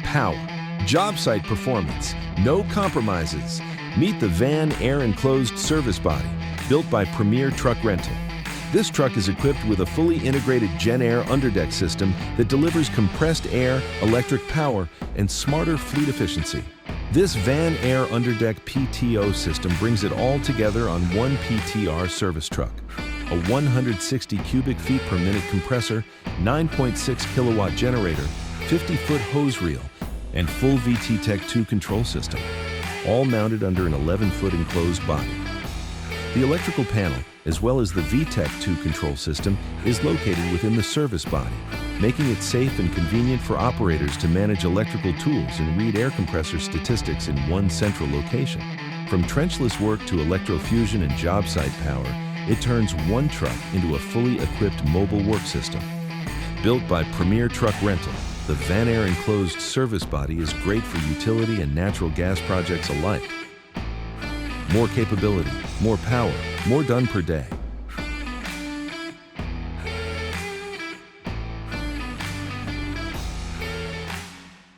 power. Job site performance, no compromises. Meet the Vanair enclosed service body, built by Premier Truck Rental. This truck is equipped with a fully integrated Genair Underdeck System that delivers compressed air, electric power, and smarter fleet efficiency. This Vanair Underdeck PTO system brings it all together on one PTR service truck. A 160 cubic feet per minute compressor, 9.6 kilowatt generator, 50-foot hose reel, and full V-TEC II control system, all mounted under an 11-foot enclosed body. The electrical panel, as well as the V-TEC II control system, is located within the service body, making it safe and convenient for operators to manage electrical tools and read air compressor statistics in one central location. From trenchless work to electrofusion and job site power, it turns one truck into a fully equipped mobile work system. Built by Premier Truck Rental, the Vanair enclosed service body is great for utility and natural gas projects alike. More capability, more power, more done per day.